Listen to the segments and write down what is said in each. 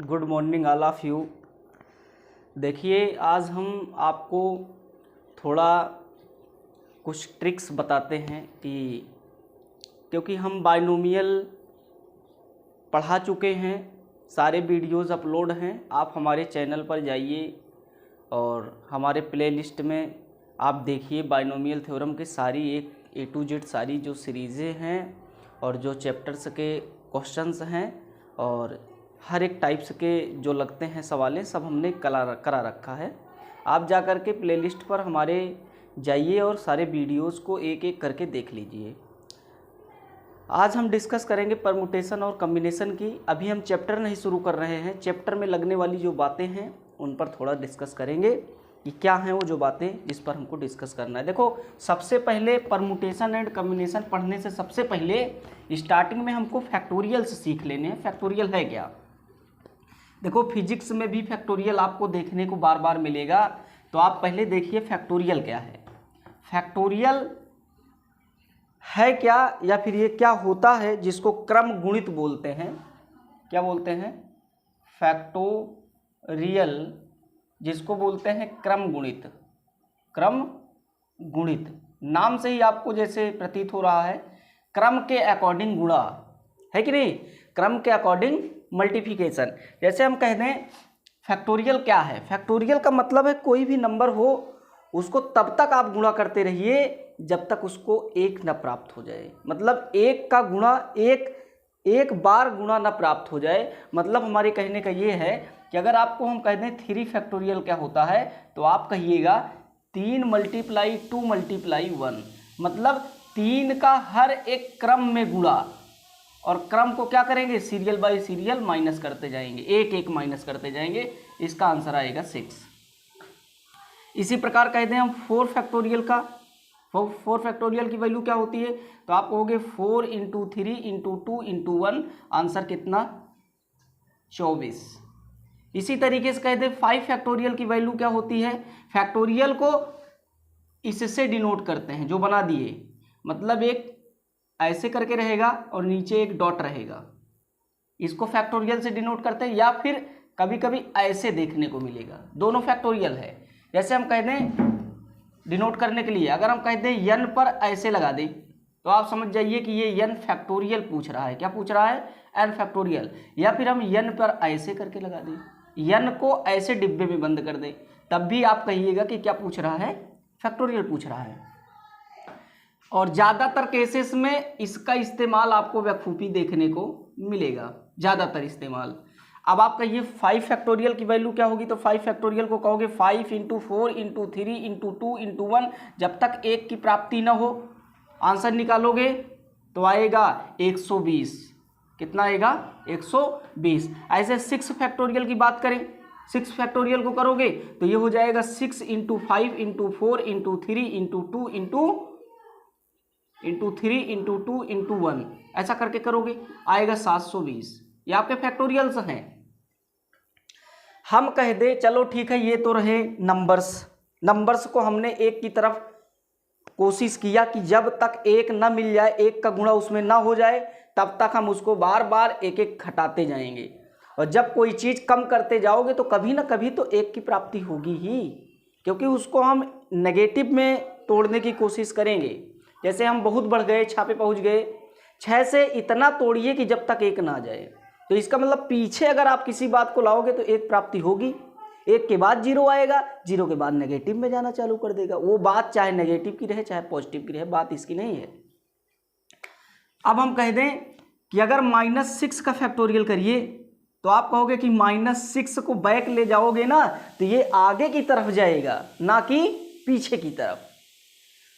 Good morning all of you. देखिए, आज हम आपको थोड़ा कुछ ट्रिक्स बताते हैं क्योंकि हम बाइनोमियल पढ़ा चुके हैं, सारे वीडियोस अपलोड हैं। आप हमारे चैनल पर जाइए और हमारे प्लेलिस्ट में आप देखिए बाइनोमियल थ्योरम की सारी A to Z सारी जो सीरीज़ें हैं और जो चैप्टर्स के क्वेश्चंस हैं और हर एक टाइप्स के जो लगते हैं सवालें सब हमने करा रखा है। आप जा कर के प्लेलिस्ट पर हमारे जाइए और सारे वीडियोस को एक एक करके देख लीजिए। आज हम डिस्कस करेंगे परमुटेशन और कम्बिनेशन की। अभी हम चैप्टर नहीं शुरू कर रहे हैं, चैप्टर में लगने वाली जो बातें हैं उन पर थोड़ा डिस्कस करेंगे कि क्या हैं वो जो बातें जिस पर हमको डिस्कस करना है। देखो, सबसे पहले परमुटेशन एंड कम्बिनेशन पढ़ने से सबसे पहले स्टार्टिंग में हमको फैक्टोरियल्स सीख लेने हैं। फैक्टोरियल है क्या? देखो, फिजिक्स में भी फैक्टोरियल आपको देखने को बार बार मिलेगा, तो आप पहले देखिए फैक्टोरियल क्या है। फैक्टोरियल है क्या, या फिर ये क्या होता है जिसको क्रम गुणित बोलते हैं। क्या बोलते हैं? फैक्टोरियल, जिसको बोलते हैं क्रम गुणित। क्रम गुणित नाम से ही आपको जैसे प्रतीत हो रहा है, क्रम के अकॉर्डिंग गुणा है कि नहीं, क्रम के अकॉर्डिंग मल्टीप्लिकेशन। जैसे हम कह दें फैक्टोरियल क्या है, फैक्टोरियल का मतलब है कोई भी नंबर हो उसको तब तक आप गुणा करते रहिए जब तक उसको एक न प्राप्त हो जाए। मतलब एक का गुणा एक बार गुणा न प्राप्त हो जाए। मतलब हमारे कहने का ये है कि अगर आपको हम कह दें 3 फैक्टोरियल क्या होता है, तो आप कहिएगा 3 × 2 × 1, मतलब 3 का हर एक क्रम में गुणा, और क्रम को क्या करेंगे, सीरियल बाय सीरियल माइनस करते जाएंगे, एक एक माइनस करते जाएंगे। इसका आंसर आएगा 6। इसी प्रकार कह दें हम 4 फैक्टोरियल का, 4 फैक्टोरियल की वैल्यू क्या होती है, तो आप कहोगे 4 × 3 × 2 × 1, आंसर कितना, 24। इसी तरीके से कह दें 5 फैक्टोरियल की वैल्यू क्या होती है। फैक्टोरियल को इससे डिनोट करते हैं, जो बना दिए, मतलब एक ऐसे करके रहेगा और नीचे एक डॉट रहेगा, इसको फैक्टोरियल से डिनोट करते हैं, या फिर कभी कभी ऐसे देखने को मिलेगा। दोनों फैक्टोरियल है। जैसे हम कह दें डिनोट करने के लिए, अगर हम कह दें n पर ऐसे लगा दें, तो आप समझ जाइए कि ये n फैक्टोरियल पूछ रहा है। क्या पूछ रहा है? n factorial. या फिर हम n पर ऐसे करके लगा दें, n को ऐसे डिब्बे में बंद कर दें, तब भी आप कहिएगा कि क्या पूछ रहा है, फैक्टोरियल पूछ रहा है। और ज़्यादातर केसेस में इसका इस्तेमाल आपको बखूबी देखने को मिलेगा, ज़्यादातर इस्तेमाल। अब आप कहिए 5 फैक्टोरियल की वैल्यू क्या होगी, तो 5 फैक्टोरियल को कहोगे 5 × 4 × 3 × 2 × 1, जब तक एक की प्राप्ति न हो। आंसर निकालोगे तो आएगा 120। कितना आएगा? 120। ऐसे 6 फैक्टोरियल की बात करें, 6 फैक्टोरियल को करोगे तो ये हो जाएगा 6 × 5 × 4 × 3 × 2 × 3 × 2 × 1, ऐसा करके करोगे, आएगा 720। ये आपके फैक्टोरियल्स हैं। हम कह दे चलो ठीक है, ये तो रहे नंबर्स को हमने एक की तरफ कोशिश किया कि जब तक एक ना मिल जाए, एक का गुणा उसमें ना हो जाए, तब तक हम उसको बार बार एक एक घटाते जाएंगे। और जब कोई चीज़ कम करते जाओगे तो कभी ना कभी तो एक की प्राप्ति होगी ही, क्योंकि उसको हम नेगेटिव में तोड़ने की कोशिश करेंगे। जैसे हम बहुत बढ़ गए, 6 पे पहुँच गए, 6 से इतना तोड़िए कि जब तक एक ना आ जाए। तो इसका मतलब पीछे अगर आप किसी बात को लाओगे तो एक प्राप्ति होगी, एक के बाद 0 आएगा, 0 के बाद नेगेटिव में जाना चालू कर देगा। वो बात चाहे नेगेटिव की रहे चाहे पॉजिटिव की रहे, बात इसकी नहीं है। अब हम कह दें कि अगर -6 का फैक्टोरियल करिए, तो आप कहोगे कि -6 को बैक ले जाओगे ना, तो ये आगे की तरफ जाएगा, ना कि पीछे की तरफ।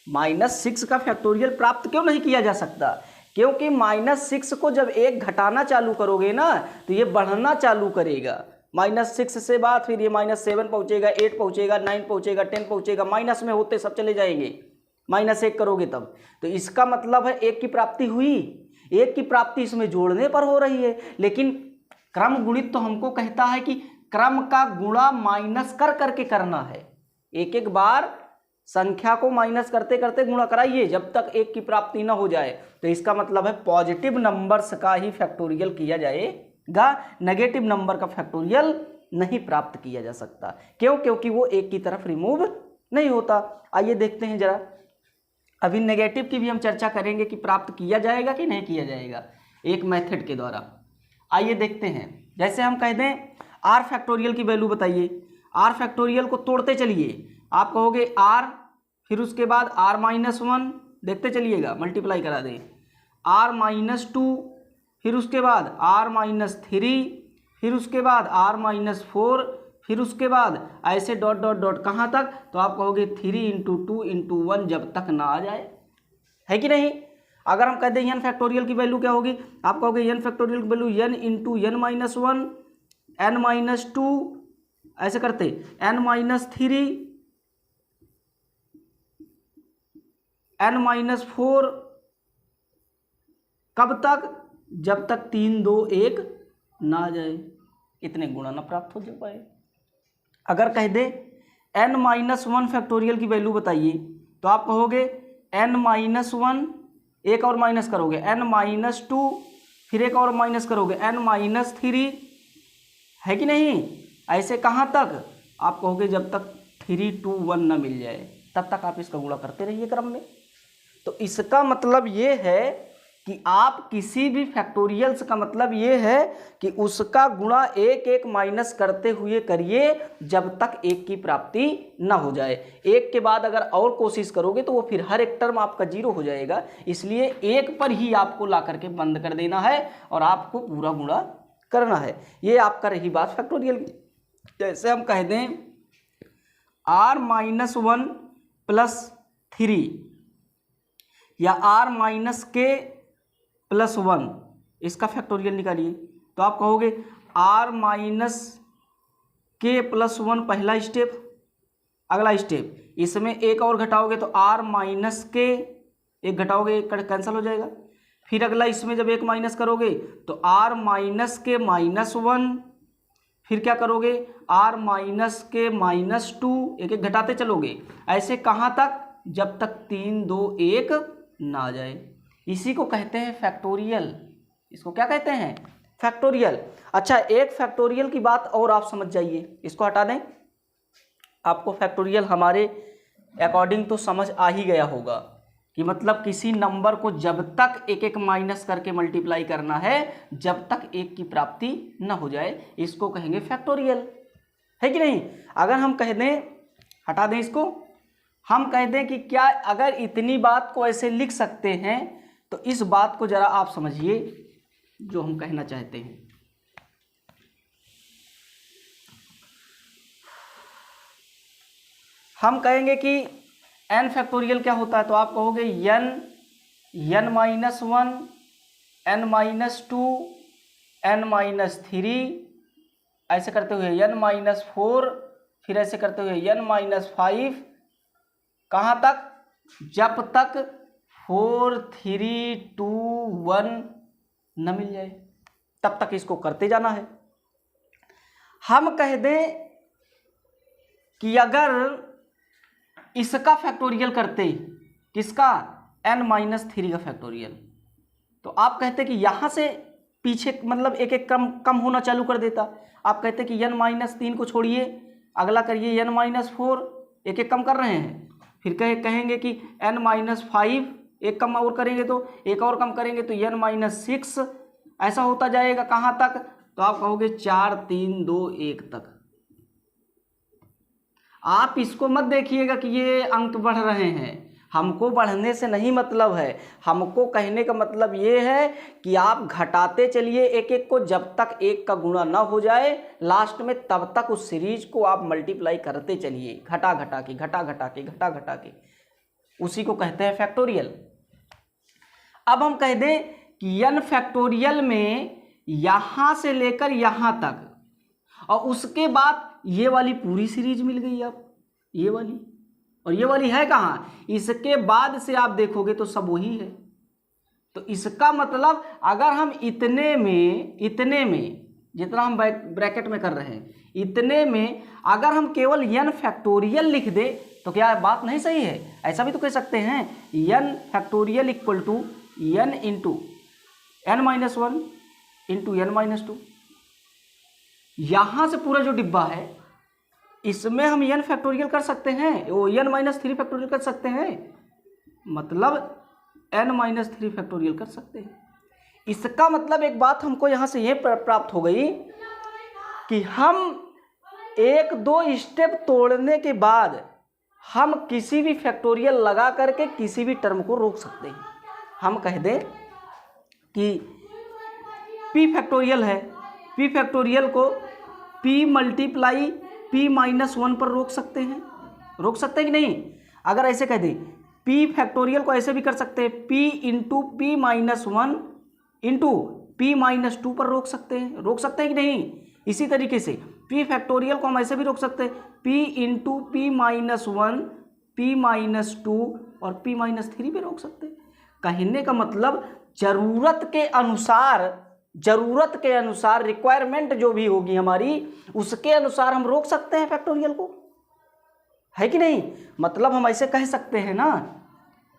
-6 का फैक्टोरियल प्राप्त क्यों नहीं किया जा सकता? क्योंकि -6 को जब एक घटाना चालू करोगे ना, तो ये बढ़ना चालू करेगा। -6 से बाद फिर ये -7 पहुंचेगा, 8 पहुंचेगा, 9 पहुंचेगा, 10 पहुंचेगा, माइनस में होते सब चले जाएंगे। -1 करोगे तब, तो इसका मतलब है एक की प्राप्ति हुई, एक की प्राप्ति इसमें जोड़ने पर हो रही है। लेकिन क्रम गुणित तो हमको कहता है कि क्रम का गुणा माइनस कर करके करना है। एक एक बार संख्या को माइनस करते करते गुणा कराइए जब तक एक की प्राप्ति ना हो जाए। तो इसका मतलब है पॉजिटिव नंबर्स का ही फैक्टोरियल किया जाए नेगेटिव नंबर का फैक्टोरियल नहीं प्राप्त किया जा सकता। क्यों? क्योंकि वो एक की तरफ रिमूव नहीं होता। आइए देखते हैं जरा, अभी नेगेटिव की भी हम चर्चा करेंगे कि प्राप्त किया जाएगा कि नहीं किया जाएगा एक मेथड के द्वारा। आइए देखते हैं, जैसे हम कह दें आर फैक्टोरियल की वैल्यू बताइए। आर फैक्टोरियल को तोड़ते चलिए, आप कहोगे आर, फिर उसके बाद आर माइनस वन, देखते चलिएगा, मल्टीप्लाई करा दें, आर माइनस टू, फिर उसके बाद आर माइनस थ्री, फिर उसके बाद आर माइनस फोर, फिर उसके बाद ऐसे डॉट डॉट डॉट कहाँ तक, तो आप कहोगे 3 इंटू 2 इंटू 1 जब तक ना आ जाए, है कि नहीं। अगर हम कह दें एन फैक्टोरियल की वैल्यू क्या होगी, आप कहोगे एन फैक्टोरियल की value n into n minus one, n minus two, ऐसे करते n minus three, n minus four, कब तक, जब तक 3 2 1 ना आ जाए, इतने गुणा ना प्राप्त हो पाए। अगर कह दे एन माइनस वन फैक्टोरियल की वैल्यू बताइए, तो आप कहोगे एन माइनस वन, एक और माइनस करोगे एन माइनस टू, फिर एक और माइनस करोगे एन माइनस थ्री, है कि नहीं। ऐसे कहाँ तक, आप कहोगे जब तक 3 2 1 ना मिल जाए, तब तक आप इसका गुणा करते रहिए क्रम में। तो इसका मतलब ये है कि आप किसी भी फैक्टोरियल्स का मतलब ये है कि उसका गुणा एक एक माइनस करते हुए करिए जब तक एक की प्राप्ति ना हो जाए। एक के बाद अगर और कोशिश करोगे तो वो फिर हर एक टर्म आपका जीरो हो जाएगा, इसलिए एक पर ही आपको ला करके बंद कर देना है और आपको पूरा गुणा करना है। ये आपका रही बात फैक्टोरियल की। जैसे हम कह दें r minus one plus three या r minus k plus one, इसका फैक्टोरियल निकालिए, तो आप कहोगे r minus k plus one पहला स्टेप, अगला स्टेप इसमें एक और घटाओगे तो आर माइनस के, एक घटाओगे एक कैंसिल हो जाएगा, फिर अगला इसमें जब एक माइनस करोगे तो आर माइनस के माइनस वन, फिर क्या करोगे आर माइनस के माइनस टू, एक एक घटाते चलोगे, ऐसे कहाँ तक, जब तक 3 2 1 ना आ जाए। इसी को कहते हैं फैक्टोरियल। इसको क्या कहते हैं, फैक्टोरियल। अच्छा, एक फैक्टोरियल की बात और आप समझ जाइए, इसको हटा दें। आपको फैक्टोरियल हमारे अकॉर्डिंग तो समझ आ ही गया होगा कि मतलब किसी नंबर को जब तक एक एक माइनस करके मल्टीप्लाई करना है जब तक एक की प्राप्ति न हो जाए, इसको कहेंगे फैक्टोरियल, है कि नहीं। अगर हम कह दें, हटा दें इसको, हम कह दें कि क्या अगर इतनी बात को ऐसे लिख सकते हैं तो इस बात को जरा आप समझिए जो हम कहना चाहते हैं। हम कहेंगे कि n फैक्टोरियल क्या होता है, तो आप कहोगे n minus one, n minus to, n minus three, ऐसे करते हुए n माइनस फोर, फिर ऐसे करते हुए n माइनस फाइव, कहाँ तक, जब तक 4 3 2 1 न मिल जाए तब तक इसको करते जाना है। हम कह दें कि अगर इसका फैक्टोरियल करते, किसका, n माइनस थ्री का फैक्टोरियल, तो आप कहते कि यहाँ से पीछे मतलब एक एक कम होना चालू कर देता। आप कहते कि n माइनस तीन को छोड़िए, अगला करिए n माइनस फोर, एक एक कम कर रहे हैं, फिर कहेंगे कि n माइनस फाइव, एक कम और करेंगे तो एक और कम करेंगे तो n माइनस सिक्स, ऐसा होता जाएगा कहाँ तक, तो आप कहोगे 4 3 2 1 तक। आप इसको मत देखिएगा कि ये अंक बढ़ रहे हैं, हमको बढ़ने से नहीं मतलब है, हमको कहने का मतलब ये है कि आप घटाते चलिए एक एक को जब तक एक का गुणा ना हो जाए, लास्ट में तब तक उस सीरीज को आप मल्टीप्लाई करते चलिए, घटा घटा के घटा घटा के घटा घटा के, उसी को कहते हैं फैक्टोरियल। अब हम कह दें कि n फैक्टोरियल में यहां से लेकर यहां तक और उसके बाद ये वाली पूरी सीरीज मिल गई, अब ये वाली, और ये वाली है कहाँ, इसके बाद से आप देखोगे तो सब वही है। तो इसका मतलब अगर हम इतने में जितना हम ब्रैकेट में कर रहे हैं, इतने में अगर हम केवल n फैक्टोरियल लिख दे तो क्या बात नहीं सही है। ऐसा भी तो कह सकते हैं n factorial equal to n into n minus one into n minus two, यहाँ से पूरा जो डिब्बा है इसमें हम n फैक्टोरियल कर सकते हैं, वो n-3 फैक्टोरियल कर सकते हैं, मतलब n-3 फैक्टोरियल कर सकते हैं। इसका मतलब एक बात हमको यहाँ से ये प्राप्त हो गई कि हम एक दो स्टेप तोड़ने के बाद हम किसी भी फैक्टोरियल लगा करके किसी भी टर्म को रोक सकते हैं। हम कह दें कि p फैक्टोरियल है, p फैक्टोरियल को p मल्टीप्लाई p-1 पर रोक सकते हैं, रोक सकते हैं कि नहीं? अगर ऐसे कह दें p फैक्टोरियल को ऐसे भी कर सकते हैं, p into p-1 into p-2 पर रोक सकते हैं, रोक सकते हैं कि नहीं? इसी तरीके से p फैक्टोरियल को हम ऐसे भी रोक सकते हैं, p इंटू p-1 p-2 और p-3 पे रोक सकते हैं। कहने का मतलब जरूरत के अनुसार रिक्वायरमेंट जो भी होगी हमारी, उसके अनुसार हम रोक सकते हैं फैक्टोरियल को, है कि नहीं? मतलब हम ऐसे कह सकते हैं ना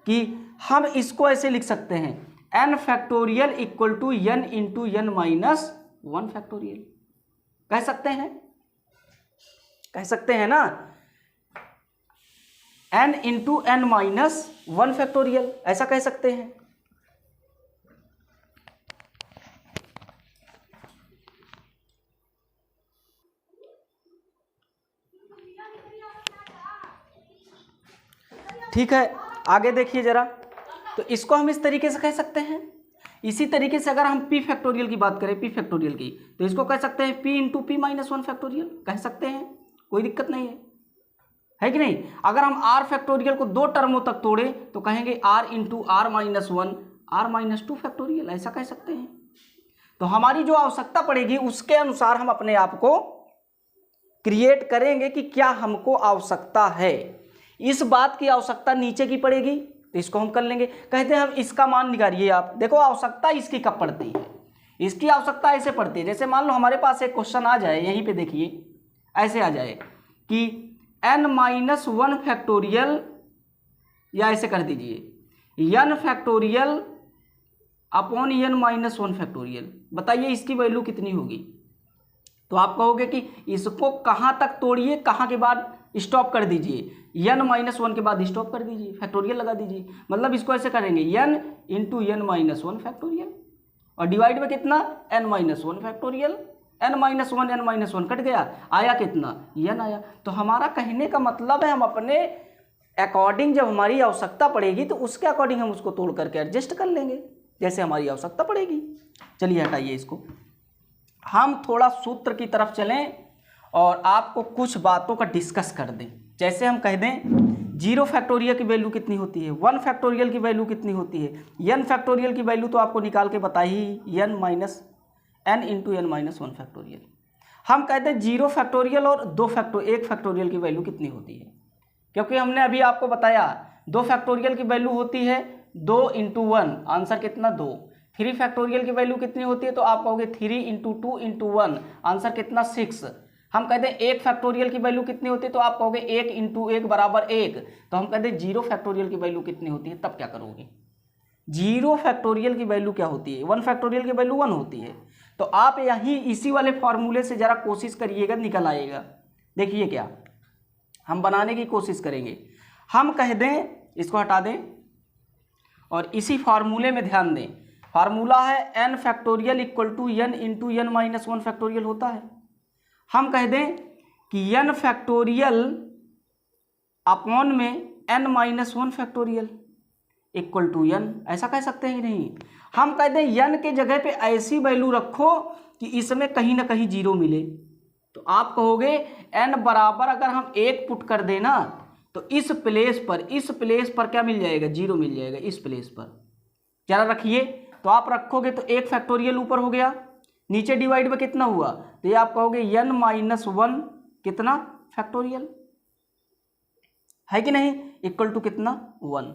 कि हम इसको ऐसे लिख सकते हैं n factorial equal to n into n-1 factorial, कह सकते हैं ना, n इंटू n-1 फैक्टोरियल, ऐसा कह सकते हैं। ठीक है, आगे देखिए जरा, तो इसको हम इस तरीके से कह सकते हैं। इसी तरीके से अगर हम p फैक्टोरियल की बात करें, p फैक्टोरियल की, तो इसको कह सकते हैं p इंटू p-1 फैक्टोरियल, कह सकते हैं, कोई दिक्कत नहीं है कि नहीं? अगर हम r फैक्टोरियल को दो टर्मों तक तोड़े तो कहेंगे r into r-1 r-2 factorial, ऐसा कह सकते हैं। तो हमारी जो आवश्यकता पड़ेगी उसके अनुसार हम अपने आप को क्रिएट करेंगे कि क्या हमको आवश्यकता है। इस बात की आवश्यकता नीचे की पड़ेगी तो इसको हम कर लेंगे, कहते हैं हम इसका मान निकालिए। आप देखो आवश्यकता इसकी कब पड़ती है, इसकी आवश्यकता ऐसे पड़ती है, जैसे मान लो हमारे पास एक क्वेश्चन आ जाए, यहीं पे देखिए ऐसे आ जाए कि n-1 फैक्टोरियल, या ऐसे कर दीजिए n factorial upon n-1 factorial, बताइए इसकी वैल्यू कितनी होगी? तो आप कहोगे कि इसको कहाँ तक तोड़िए, कहाँ के बाद स्टॉप कर दीजिए, n-1 के बाद स्टॉप कर दीजिए, फैक्टोरियल लगा दीजिए। मतलब इसको ऐसे करेंगे n इंटू n-1 फैक्टोरियल और डिवाइड में कितना n-1 फैक्टोरियल, n-1 कट गया, आया कितना n आया। तो हमारा कहने का मतलब है हम अपने अकॉर्डिंग जब हमारी आवश्यकता पड़ेगी तो उसके अकॉर्डिंग हम उसको तोड़ करके एडजस्ट कर लेंगे जैसे हमारी आवश्यकता पड़ेगी। चलिए हटाइए इसको, हम थोड़ा सूत्र की तरफ चलें और आपको कुछ बातों का डिस्कस कर दें। जैसे हम कह दें 0 फैक्टोरियल की वैल्यू कितनी होती है, 1 फैक्टोरियल की वैल्यू कितनी होती है, n फैक्टोरियल की वैल्यू तो आपको निकाल के बताई ही, n इंटू n-1 फैक्टोरियल। हम कहते हैं 0 फैक्टोरियल और 1 फैक्टोरियल की वैल्यू कितनी होती है, क्योंकि हमने अभी आपको बताया 2 फैक्टोरियल की वैल्यू होती है 2 इंटू 1, आंसर कितना 2। 3 फैक्टोरियल की वैल्यू कितनी होती है, तो आप कहोगे 3 इंटू 2 इंटू 1, आंसर कितना 6। हम कहते हैं 1 फैक्टोरियल की वैल्यू कितनी होती है, तो आप कहोगे 1 इंटू 1 बराबर 1। तो हम कहते हैं 0 फैक्टोरियल की वैल्यू कितनी होती है, तब क्या करोगे? 0 फैक्टोरियल की वैल्यू क्या होती है, 1 फैक्टोरियल की वैल्यू 1 होती है। तो आप यहीं इसी वाले फॉर्मूले से जरा कोशिश करिएगा, निकल आएगा। देखिए क्या हम बनाने की कोशिश करेंगे, हम कह दें इसको हटा दें और इसी फार्मूले में ध्यान दें। फार्मूला है n factorial equal to n into n-1 factorial होता है। हम कह दें कि n फैक्टोरियल अपॉन में n-1 factorial equal to n, ऐसा कह सकते हैं कि नहीं? हम कह दें n के जगह पे ऐसी वैल्यू रखो कि इसमें कहीं ना कहीं 0 मिले। तो आप कहोगे n बराबर अगर हम 1 पुट कर देना तो इस प्लेस पर क्या मिल जाएगा, 0 मिल जाएगा इस प्लेस पर। जरा रखिए, तो आप रखोगे तो 1 फैक्टोरियल ऊपर हो गया, नीचे डिवाइड में कितना हुआ, तो ये आप कहोगे n-1 कितना फैक्टोरियल, है कि नहीं, इक्वल टू कितना 1।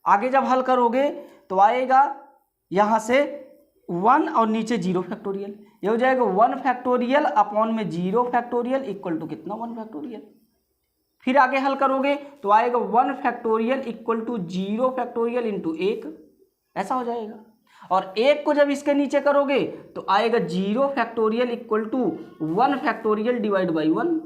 आगे जब हल करोगे तो आएगा यहाँ से 1 और नीचे 0 फैक्टोरियल, ये हो जाएगा 1 फैक्टोरियल अपॉन में 0 फैक्टोरियल इक्वल टू कितना 1 फैक्टोरियल। फिर आगे हल करोगे तो आएगा 1 factorial equal to 0 factorial into 1, ऐसा हो जाएगा। और एक को जब इसके नीचे करोगे तो आएगा 0 factorial equal to 1 factorial divide by 1।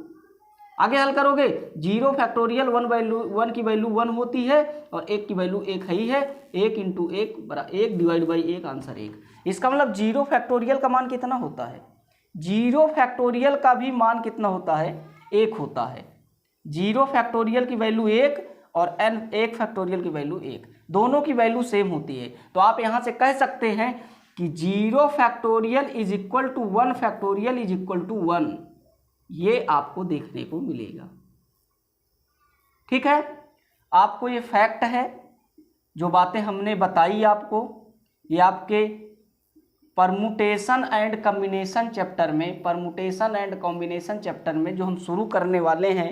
आगे हल करोगे 0 फैक्टोरियल 1 की वैल्यू 1 होती है और 1 की वैल्यू 1 ही है, 1 इंटू 1 बराबर 1 डिवाइड बाई 1 आंसर 1। इसका मतलब 0 फैक्टोरियल का मान कितना होता है, 0 फैक्टोरियल का भी मान कितना होता है, 1 होता है। 0 फैक्टोरियल की वैल्यू 1 और n 1 फैक्टोरियल की वैल्यू 1, दोनों की वैल्यू सेम होती है। तो आप यहां से कह सकते हैं कि 0 factorial is equal to 1 factorial is equal to 1, ये आपको देखने को मिलेगा। ठीक है, आपको ये फैक्ट है, जो बातें हमने बताई आपको, ये आपके परमुटेशन एंड कॉम्बिनेशन चैप्टर में, परमुटेशन एंड कॉम्बिनेशन चैप्टर में जो हम शुरू करने वाले हैं,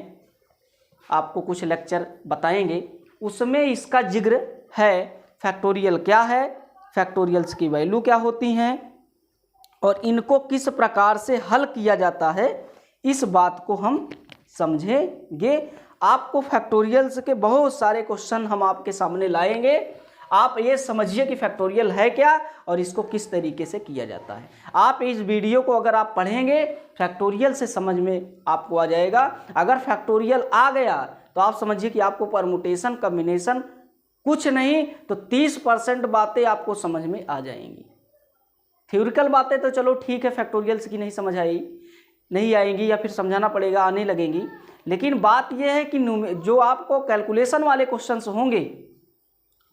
आपको कुछ लेक्चर बताएंगे, उसमें इसका जिक्र है। फैक्टोरियल क्या है, फैक्टोरियल्स की वैल्यू क्या होती हैं और इनको किस प्रकार से हल किया जाता है, इस बात को हम समझेंगे। आपको फैक्टोरियल्स के बहुत सारे क्वेश्चन हम आपके सामने लाएंगे। आप ये समझिए कि फैक्टोरियल है क्या और इसको किस तरीके से किया जाता है। आप इस वीडियो को अगर आप पढ़ेंगे फैक्टोरियल से समझ में आपको आ जाएगा। अगर फैक्टोरियल आ गया तो आप समझिए कि आपको परमुटेशन कॉम्बिनेशन कुछ नहीं तो 30% बातें आपको समझ में आ जाएंगी। थ्योरिकल बातें तो चलो ठीक है, फैक्टोरियल्स की नहीं समझ आई, नहीं आएंगी या फिर समझाना पड़ेगा, आने लगेंगी। लेकिन बात यह है कि जो आपको कैलकुलेशन वाले क्वेश्चंस होंगे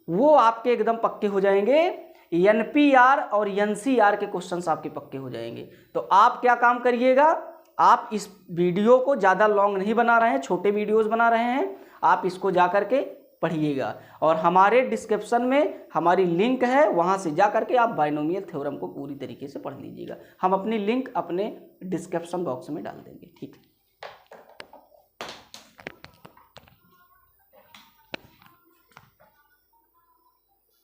वो आपके एकदम पक्के हो जाएंगे। एनपीआर और एनसीआर के क्वेश्चंस आपके पक्के हो जाएंगे। तो आप क्या काम करिएगा, आप इस वीडियो को ज़्यादा लॉन्ग नहीं बना रहे हैं, छोटे वीडियोस बना रहे हैं, आप इसको जा करके पढ़िएगा। और हमारे डिस्क्रिप्शन में हमारी लिंक है, वहाँ से जा करके आप बाइनोमियल थ्योरम को पूरी तरीके से पढ़ लीजिएगा। हम अपनी लिंक अपने डिस्क्रिप्शन बॉक्स में डाल देंगे।